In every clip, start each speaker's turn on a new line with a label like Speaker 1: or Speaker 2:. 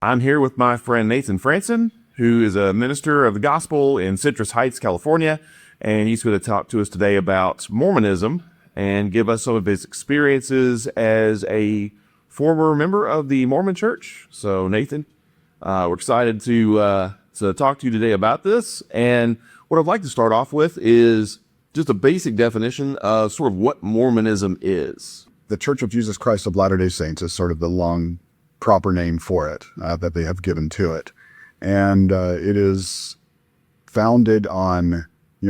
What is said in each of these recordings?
Speaker 1: I'm here with my friend Nathan Franson, who is a minister of the gospel in Citrus Heights, California, and he's going to talk to us today about Mormonism and give us some of his experiences as a former member of the Mormon Church. So, Nathan, we're excited to talk to you today about this. And what I'd like to start off with is just a basic definition of sort of what Mormonism is.
Speaker 2: The Church of Jesus Christ of Latter-day Saints is sort of the long proper name for it that they have given to it. And it is founded on,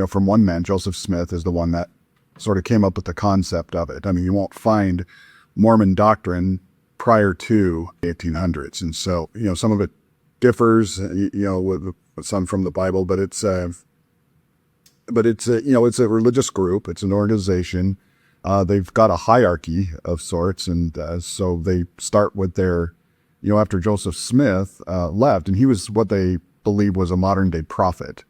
Speaker 2: from one man, Joseph Smith is the one that sort of came up with the concept of it. I mean, you won't find Mormon doctrine prior to the 1800s. And so, some of it differs, with some from the Bible, but it's a religious group. It's an organization. They've got a hierarchy of sorts. And so they start with their, after Joseph Smith left, and he was what they believe was a modern day prophet.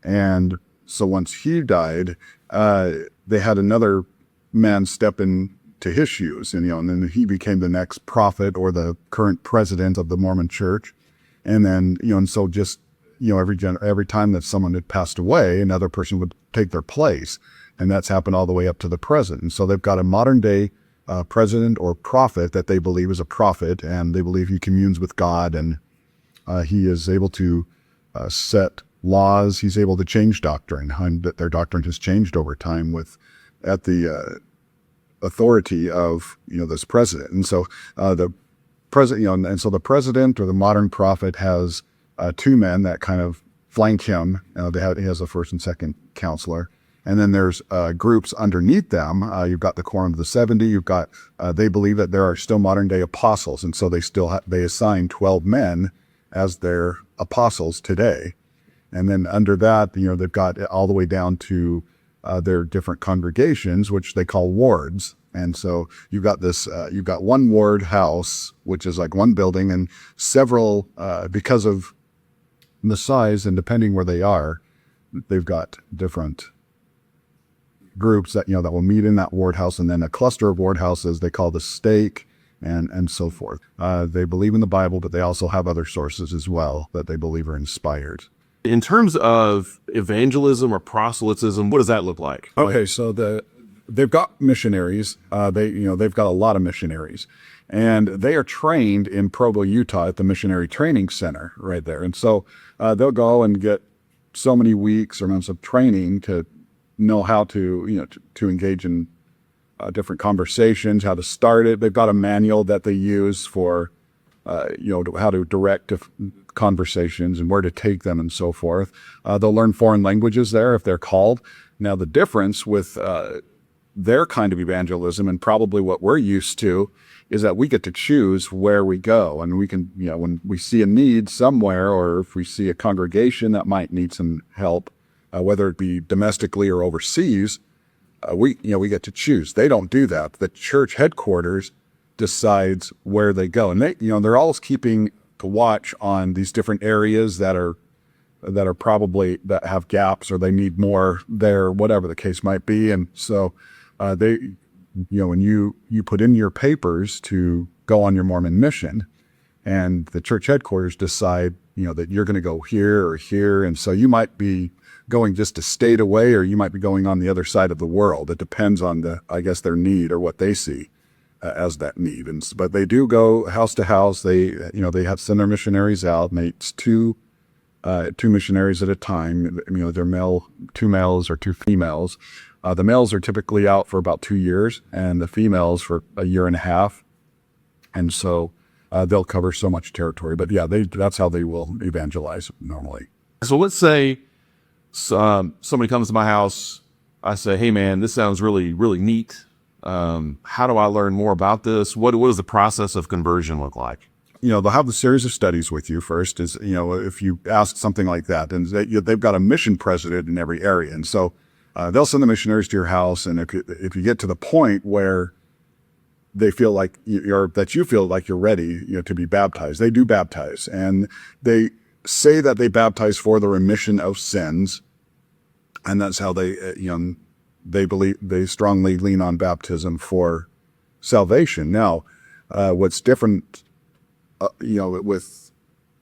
Speaker 2: And so once he died, they had another man step into his shoes, and then he became the next prophet or the current president of the Mormon Church. And then, and so just, every time that someone had passed away, another person would take their place. And that's happened all the way up to the present. And so they've got a modern day president or prophet that they believe is a prophet, and they believe he communes with God, and he is able to set laws. He's able to change doctrine, and their doctrine has changed over time at the authority of this president. And so the president, and so the president or the modern prophet has two men that kind of flank him. He has a first and second counselor. And then there's groups underneath them. You've got the Quorum of the 70. You've got, they believe that there are still modern day apostles. And so they assign 12 men as their apostles today. And then under that, they've got all the way down to their different congregations, which they call wards. And so you've got you've got one ward house, which is like one building, and several, because of the size and depending where they are, they've got different groups that that will meet in that ward house, and then a cluster of ward houses they call the stake, and so forth. They believe in the Bible, but they also have other sources as well that they believe are inspired.
Speaker 1: In terms of evangelism or proselytism, what does that look like?
Speaker 2: Okay, so they've got missionaries. They've got a lot of missionaries, and they are trained in Provo, Utah, at the Missionary Training Center right there. And so they'll go and get so many weeks or months of training to know how to engage in different conversations, how to start it. They've got a manual that they use for how to direct conversations and where to take them and so forth. They'll learn foreign languages there if they're called. Now the difference with their kind of evangelism and probably what we're used to is that we get to choose where we go, and we can, when we see a need somewhere, or if we see a congregation that might need some help, whether it be domestically or overseas, we get to choose. They don't do that. The church headquarters decides where they go, and they're always keeping to watch on these different areas that are probably that have gaps, or they need more there, whatever the case might be. And so when you put in your papers to go on your Mormon mission, and the church headquarters decide that you're going to go here or here, and so you might be going just a state away, or you might be going on the other side of the world. It depends on their need or what they see as that need. But they do go house to house. They have send their missionaries out, and it's two missionaries at a time. They're two males or two females. The males are typically out for about 2 years, and the females for a year and a half. And so they'll cover so much territory. But yeah, that's how they will evangelize normally.
Speaker 1: So let's say somebody comes to my house. I say, hey man, this sounds really, really neat. How do I learn more about this? What does the process of conversion look like?
Speaker 2: They'll have the series of studies with you first, is, if you ask something like that, and they've got a mission president in every area. And so they'll send the missionaries to your house. And if you get to the point where they feel like you feel like you're ready, to be baptized, they do baptize, and they say that they baptize for the remission of sins. And that's how they strongly lean on baptism for salvation. Now, what's different, with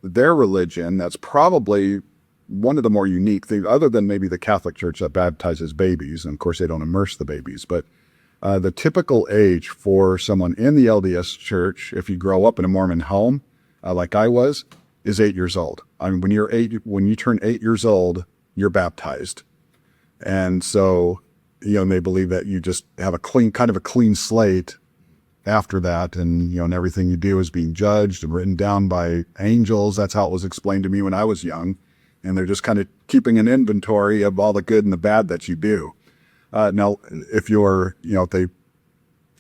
Speaker 2: their religion, that's probably one of the more unique things, other than maybe the Catholic Church that baptizes babies. And of course, they don't immerse the babies. But the typical age for someone in the LDS Church, if you grow up in a Mormon home, like I was, is 8 years old. I mean, when you turn 8 years old, you're baptized. And so, and they believe that you just have a clean slate after that. And, and everything you do is being judged and written down by angels. That's how it was explained to me when I was young. And they're just kind of keeping an inventory of all the good and the bad that you do. Now, if if they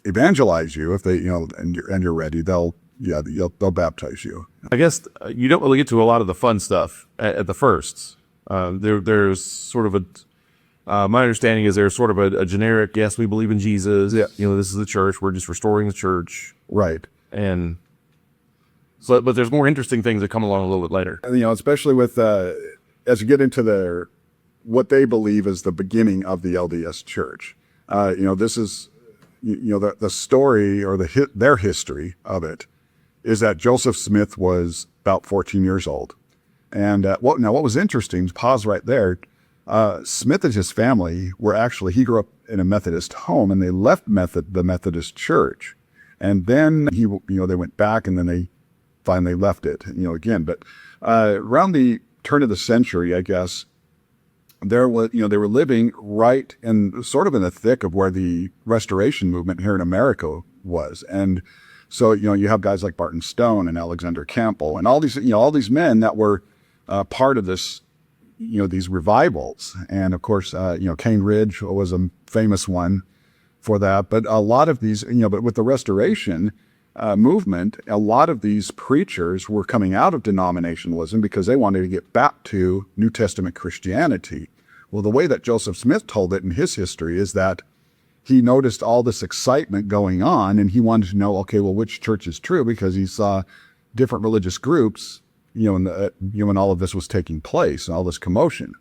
Speaker 2: evangelize you, if they, and you're ready, they'll baptize you.
Speaker 1: I guess you don't really get to a lot of the fun stuff at the firsts. There's sort of my understanding is there's sort of a generic, yes, we believe in Jesus.
Speaker 2: Yeah.
Speaker 1: This is the church. We're just restoring the church.
Speaker 2: Right.
Speaker 1: And so, but there's more interesting things that come along a little bit later.
Speaker 2: Especially with, as you get into what they believe is the beginning of the LDS Church. This is, the story or their history of it is that Joseph Smith was about 14 years old. And what was interesting, pause right there, Smith and his family he grew up in a Methodist home, and they left the Methodist Church. And then they went back, and then they finally left it, again. But around the turn of the century, I guess, they were living right in sort of in the thick of where the Restoration movement here in America was. And so, you have guys like Barton Stone and Alexander Campbell and all these men that were part of this, these revivals. And of course, Cane Ridge was a famous one for that. But a lot of these, but with the Restoration movement, a lot of these preachers were coming out of denominationalism because they wanted to get back to New Testament Christianity. Well, the way that Joseph Smith told it in his history is that he noticed all this excitement going on, and he wanted to know, okay, well, which church is true? Because he saw different religious groups, when all of this was taking place, all this commotion.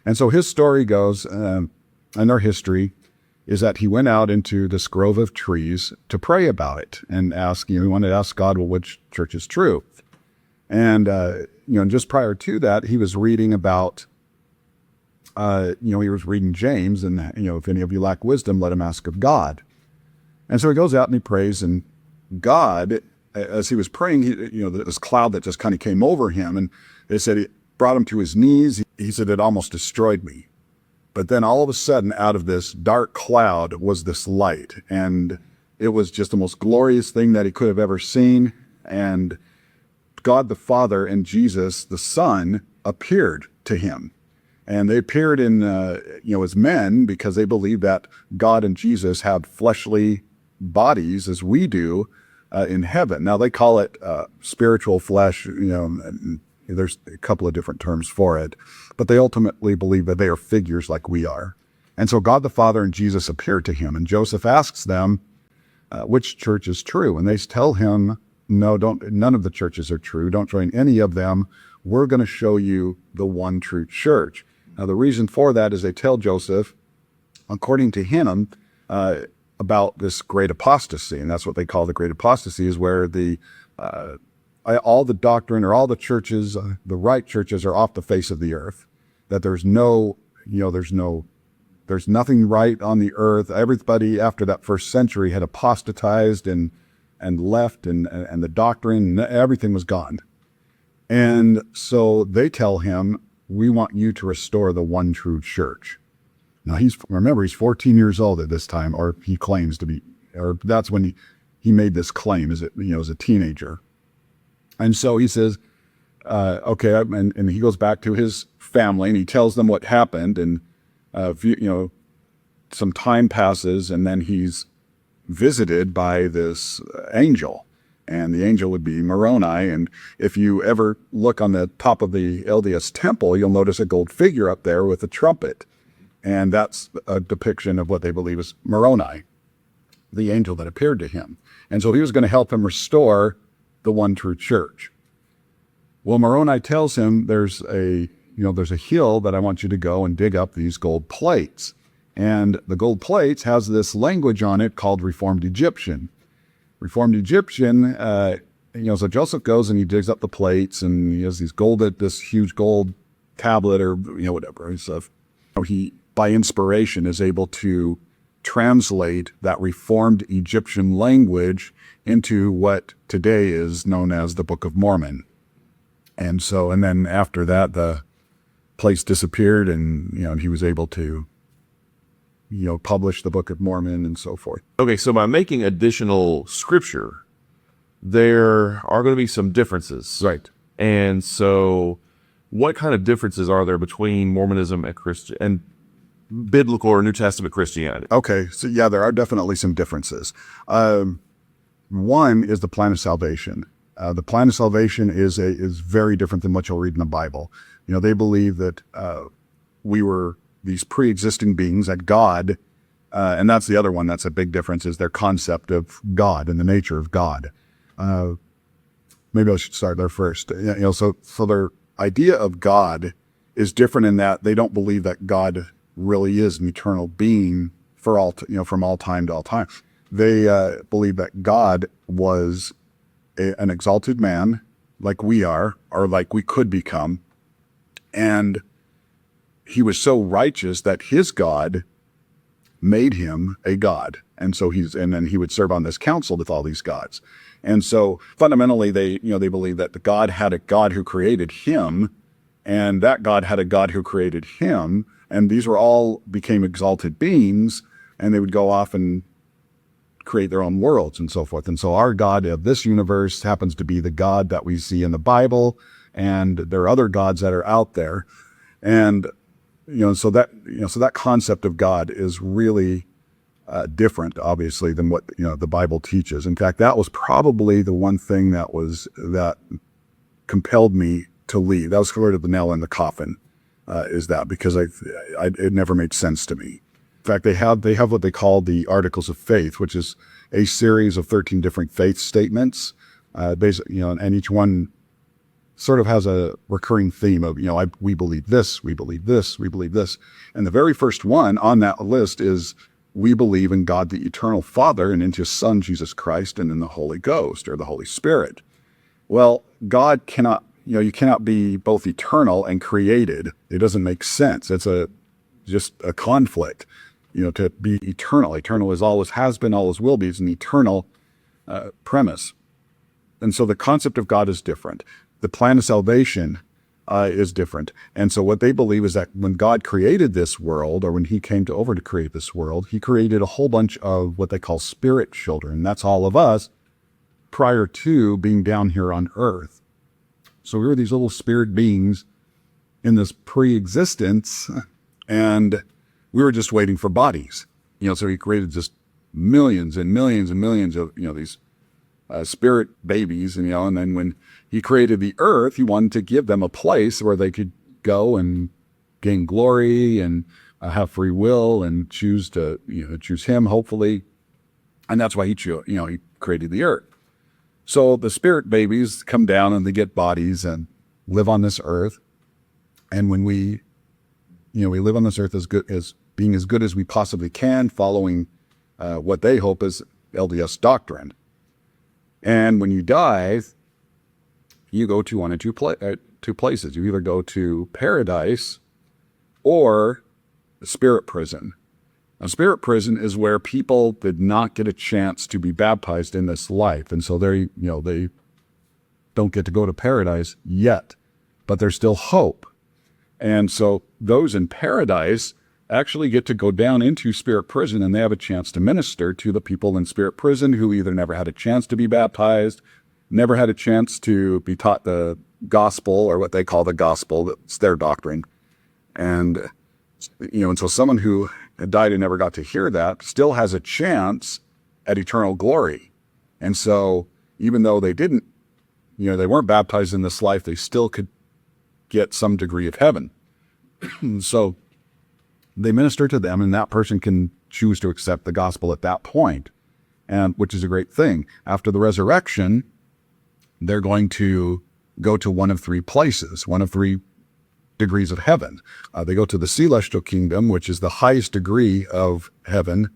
Speaker 2: And so his story goes, and their history is that he went out into this grove of trees to pray about it and ask, he wanted to ask God, well, which church is true? And, just prior to that, he was reading about, he was reading James, and, if any of you lack wisdom, let him ask of God. And so he goes out and he prays, and God, as he was praying, this cloud that just kind of came over him, and they said it brought him to his knees. He said, it almost destroyed me. But then all of a sudden, out of this dark cloud was this light, and it was just the most glorious thing that he could have ever seen. And God the Father and Jesus the Son appeared to him. And they appeared in, as men, because they believe that God and Jesus have fleshly bodies as we do in heaven. Now, they call it spiritual flesh, and there's a couple of different terms for it, but they ultimately believe that they are figures like we are. And so God the Father and Jesus appeared to him, and Joseph asks them, which church is true? And they tell him, no, none of the churches are true. Don't join any of them. We're going to show you the one true church. Now, the reason for that is they tell Joseph, according to him, about this great apostasy. And that's what they call the great apostasy, is where all the doctrine or all the churches, the right churches, are off the face of the earth. That there's nothing right on the earth. Everybody after that first century had apostatized and left, and the doctrine, everything was gone. And so they tell him, we want you to restore the one true church. Now he's 14 years old at this time, or he claims to be, or that's when he made this claim as a teenager. And so he says, okay, and he goes back to his family and he tells them what happened. And, some time passes, and then he's visited by this angel. And the angel would be Moroni. And if you ever look on the top of the LDS temple, you'll notice a gold figure up there with a trumpet. And that's a depiction of what they believe is Moroni, the angel that appeared to him. And so he was going to help him restore the one true church. Well, Moroni tells him there's a hill that I want you to go and dig up these gold plates. And the gold plates has this language on it called Reformed Egyptian. Reformed Egyptian So Joseph goes and he digs up the plates, and he has this huge gold tablet, or whatever and stuff. He, by inspiration, is able to translate that reformed Egyptian language into what today is known as the Book of Mormon. And then after that, the place disappeared, and he was able to publish the Book of Mormon and so forth.
Speaker 1: Okay, so by making additional scripture, there are going to be some differences.
Speaker 2: Right.
Speaker 1: And so what kind of differences are there between Mormonism and biblical or New Testament Christianity?
Speaker 2: Okay, so yeah, there are definitely some differences. One is the plan of salvation. The plan of salvation is very different than what you'll read in the Bible. They believe that we were these pre-existing beings, that God, and that's the other one that's a big difference, is their concept of God and the nature of God. Maybe I should start there first. So their idea of God is different in that they don't believe that God really is an eternal being for all, from all time to all time. They believe that God was an exalted man, like we are, or like we could become, and he was so righteous that his God made him a god, and then he would serve on this council with all these gods. And so fundamentally, they believe that God had a God who created him, and that God had a God who created him, and these became exalted beings, and they would go off and create their own worlds and so forth. And so our God of this universe happens to be the God that we see in the Bible, and there are other gods that are out there. And so that concept of God is really different, obviously, than what the Bible teaches. In fact, that was probably the one thing that compelled me to leave. That was sort of the nail in the coffin, is that, because it never made sense to me. In fact, they have what they call the Articles of Faith, which is a series of 13 different faith statements, basically, and each one sort of has a recurring theme of, we believe this, we believe this, we believe this. And the very first one on that list is, we believe in God the Eternal Father, and in His Son, Jesus Christ, and in the Holy Ghost, or the Holy Spirit. Well, God cannot, you cannot be both eternal and created. It doesn't make sense. It's just a conflict, to be eternal. Eternal is always has been, always will be. It's an eternal premise. And so the concept of God is different. The plan of salvation is different. And so what they believe is that when God created this world, or when He came over to create this world, He created a whole bunch of what they call spirit children. That's all of us prior to being down here on earth. So we were these little spirit beings in this pre-existence, and we were just waiting for bodies. So He created just millions and millions and millions of, these spirit babies, and then when He created the earth, He wanted to give them a place where they could go and gain glory and have free will and choose Him, hopefully. And that's why He created the earth. So the spirit babies come down and they get bodies and live on this earth. And when we live on this earth as being as good as we possibly can, following what they hope is LDS doctrine. And when you die, you go to one of two places. You either go to paradise or a spirit prison. A spirit prison is where people did not get a chance to be baptized in this life. And so they don't get to go to paradise yet, but there's still hope. And so those in paradise actually get to go down into spirit prison, and they have a chance to minister to the people in spirit prison who either never had a chance to be baptized, never had a chance to be taught the gospel, or what they call the gospel. That's their doctrine. And so someone who had died and never got to hear that still has a chance at eternal glory. And so even though they didn't, they weren't baptized in this life, they still could get some degree of heaven. So they minister to them, and that person can choose to accept the gospel at that point, and which is a great thing. After the resurrection, they're going to go to one of three places, one of three degrees of heaven. They go to the celestial kingdom, which is the highest degree of heaven.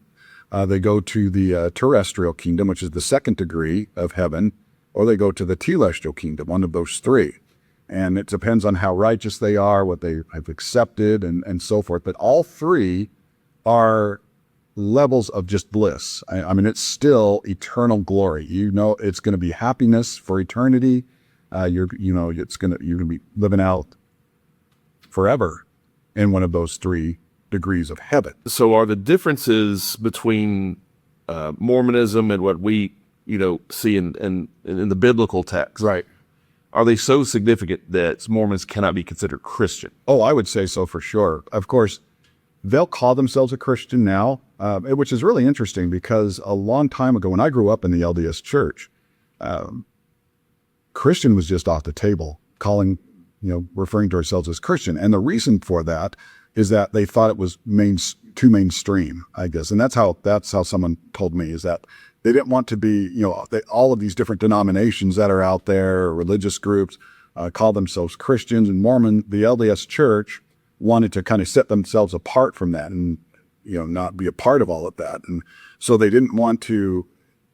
Speaker 2: They go to the terrestrial kingdom, which is the second degree of heaven, or they go to the celestial kingdom, one of those three. And it depends on how righteous they are, what they have accepted, and so forth. But all three are levels of just bliss. I mean, it's still eternal glory. You know, it's going to be happiness for eternity. You're going to be living out forever in one of those 3 degrees of heaven.
Speaker 1: So are the differences between Mormonism and what we, see in the biblical text,
Speaker 2: Right.
Speaker 1: are they so significant that Mormons cannot be considered Christian?
Speaker 2: Oh, I would say so for sure. Of course, they'll call themselves a Christian now, which is really interesting because a long time ago, when I grew up in the LDS Church, Christian was just off the table, referring to ourselves as Christian. And the reason for that is that they thought it was too mainstream, I guess. And that's how someone told me, is that they didn't want to be, all of these different denominations that are out there, religious groups, call themselves Christians. And the LDS Church wanted to kind of set themselves apart from that and, not be a part of all of that. And so they didn't want to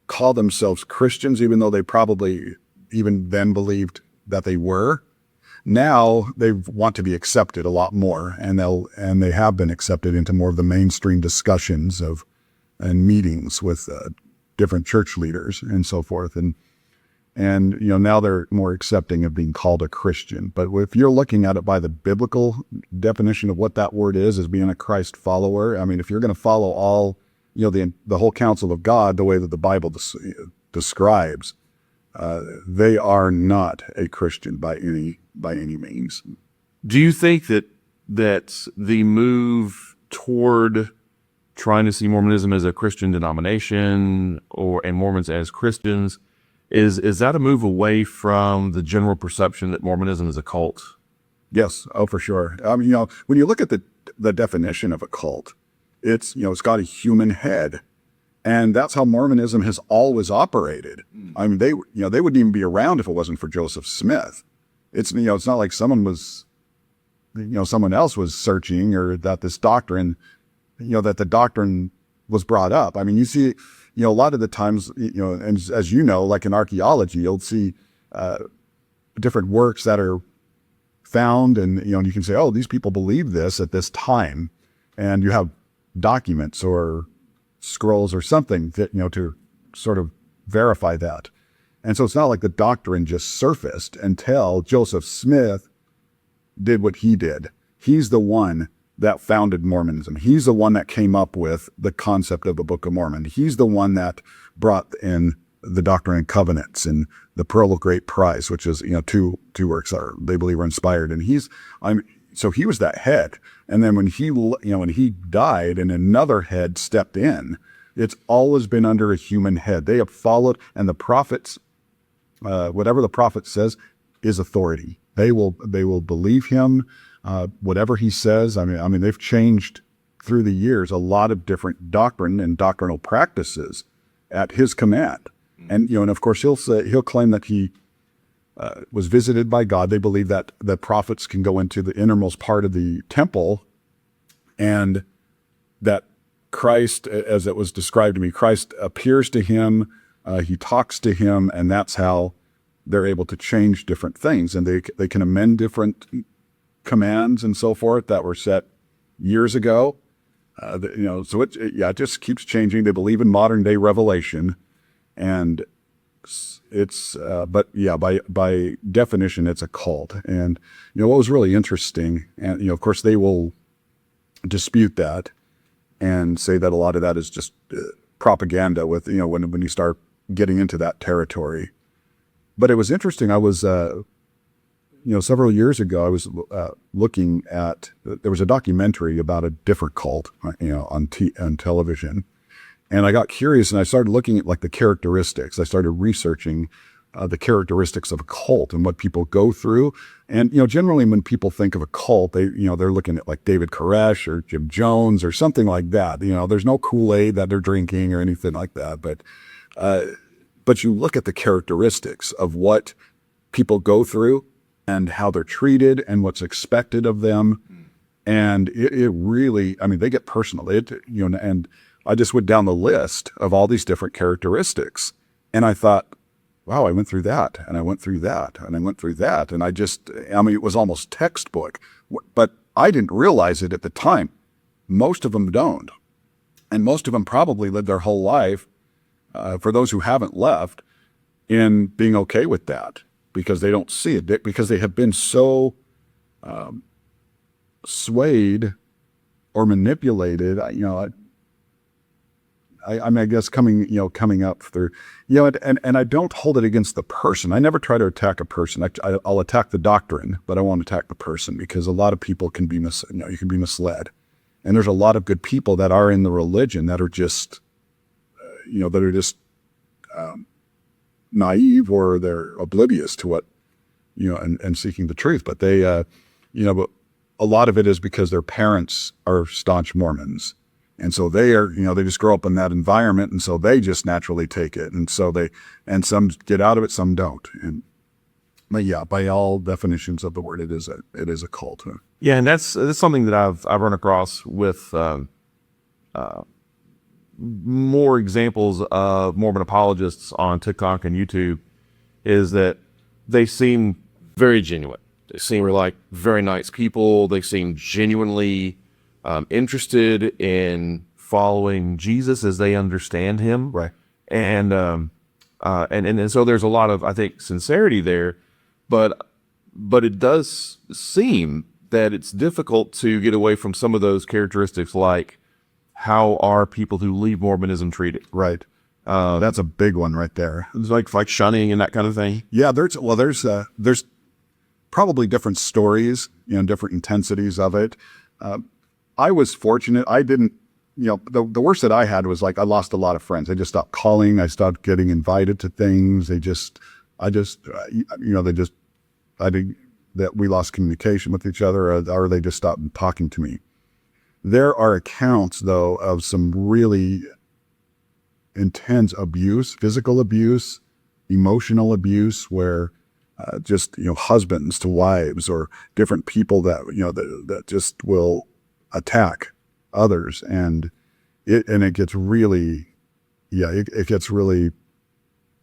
Speaker 2: call themselves Christians, even though they probably even then believed that they were. Now they want to be accepted a lot more, and they have been accepted into more of the mainstream discussions and meetings with different church leaders and so forth. And now they're more accepting of being called a Christian. But if you're looking at it by the biblical definition of what that word is, as being a Christ follower, I mean, if you're going to follow all, the whole counsel of God, the way that the Bible describes, they are not a Christian by any means.
Speaker 1: Do you think that the move toward trying to see Mormonism as a Christian denomination and Mormons as Christians, is that a move away from the general perception that Mormonism is a cult?
Speaker 2: Yes. Oh, for sure. I mean, when you look at the definition of a cult, it's got a human head. And that's how Mormonism has always operated. I mean, they wouldn't even be around if it wasn't for Joseph Smith. It's not like someone else was searching, or that this doctrine, that the doctrine was brought up. I mean, you see, a lot of the times, and as like in archaeology, you'll see different works that are found, and you can say, oh, these people believe this at this time, and you have documents or scrolls or something that to sort of verify that. And so it's not like the doctrine just surfaced until Joseph Smith did what he did. He's the one that founded Mormonism. He's the one that came up with the concept of the Book of Mormon. He's the one that brought in the Doctrine and Covenants and the Pearl of Great Price, which is two works they believe are inspired. And so he was that head. And then when he died and another head stepped in, it's always been under a human head. They have followed, and the prophets, whatever the prophet says, is authority. They will believe him, whatever he says. I mean, they've changed through the years a lot of different doctrine and doctrinal practices at his command. And and of course he'll claim that he was visited by God. They believe that the prophets can go into the innermost part of the temple, and that Christ, as it was described to me, Christ appears to him, he talks to him, and that's how they're able to change different things. And they can amend different commands and so forth that were set years ago. So it just keeps changing. They believe in modern day revelation, and by definition, it's a cult. And what was really interesting, and of course they will dispute that and say that a lot of that is just propaganda. With when you start getting into that territory. But it was interesting. I was several years ago, I was looking at, there was a documentary about a different cult, on television. And I got curious, and I started looking at the characteristics. I started researching the characteristics of a cult and what people go through. And, generally when people think of a cult, they're looking at David Koresh or Jim Jones or something like that. There's no Kool-Aid that they're drinking or anything like that. But you look at the characteristics of what people go through and how they're treated and what's expected of them. And it really, they get personal. And I just went down the list of all these different characteristics. And I thought, wow, I went through that, and I went through that, and I went through that. And I mean, it was almost textbook, but I didn't realize it at the time. Most of them don't. And most of them probably live their whole life, for those who haven't left, in being okay with that, because they don't see it, because they have been so swayed or manipulated. I mean, I guess coming up through, and I don't hold it against the person. I never try to attack a person. I'll attack the doctrine, but I won't attack the person, because a lot of people can be you can be misled. And there's a lot of good people that are in the religion that are just, naive, or they're oblivious to what, and seeking the truth. But they, but a lot of it is because their parents are staunch Mormons. And so they are, they just grow up in that environment, and so they just naturally take it. And so and some get out of it, some don't. But yeah, by all definitions of the word, it is a cult. Huh?
Speaker 1: Yeah, and that's something that I've run across with more examples of Mormon apologists on TikTok and YouTube, is that they seem very genuine. They seem like very nice people. They seem genuinely interested in following Jesus as they understand him.
Speaker 2: Right.
Speaker 1: And so there's a lot of, I think, sincerity there, but it does seem that it's difficult to get away from some of those characteristics, like how are people who leave Mormonism treated?
Speaker 2: Right. That's a big one right there.
Speaker 1: It's like shunning and that kind of thing.
Speaker 2: Yeah, there's probably different stories, different intensities of it. I was fortunate. I didn't, the worst that I had was, like, I lost a lot of friends. I just stopped calling. I stopped getting invited to things. That we lost communication with each other, or they just stopped talking to me. There are accounts, though, of some really intense abuse, physical abuse, emotional abuse, where husbands to wives, or different people that just will attack others, and it gets really, it gets really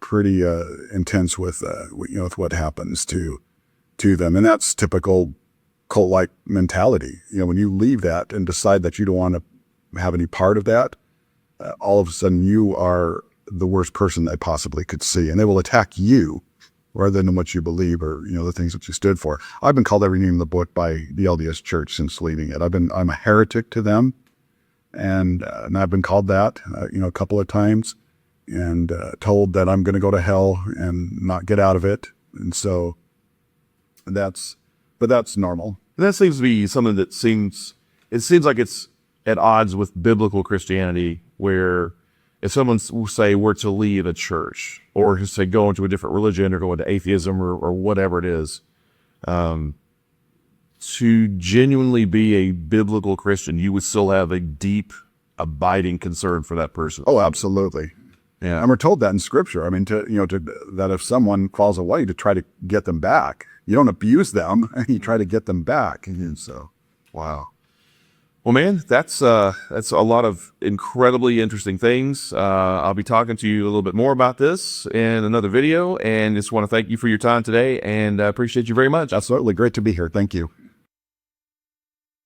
Speaker 2: pretty intense with with what happens to them. And that's typical cult-like mentality. When you leave that and decide that you don't want to have any part of that, all of a sudden you are the worst person they possibly could see, and they will attack you rather than what you believe, or the things that you stood for. I've been called every name in the book by the LDS Church since leaving it. I'm a heretic to them, and I've been called that a couple of times, and told that I'm going to go to hell and not get out of it. And so that's normal.
Speaker 1: That seems to be something that seems like it's at odds with biblical Christianity, where if someone say were to leave a church, or say go into a different religion, or go into atheism, or whatever it is, to genuinely be a biblical Christian, you would still have a deep, abiding concern for that person.
Speaker 2: Oh, absolutely.
Speaker 1: Yeah.
Speaker 2: And we're told that in Scripture. I mean, that if someone falls away, to try to get them back. You don't abuse them, you try to get them back. And so,
Speaker 1: wow. Well, man, that's a lot of incredibly interesting things. I'll be talking to you a little bit more about this in another video, and just want to thank you for your time today, and I appreciate you very much.
Speaker 2: Absolutely. Great to be here. Thank you.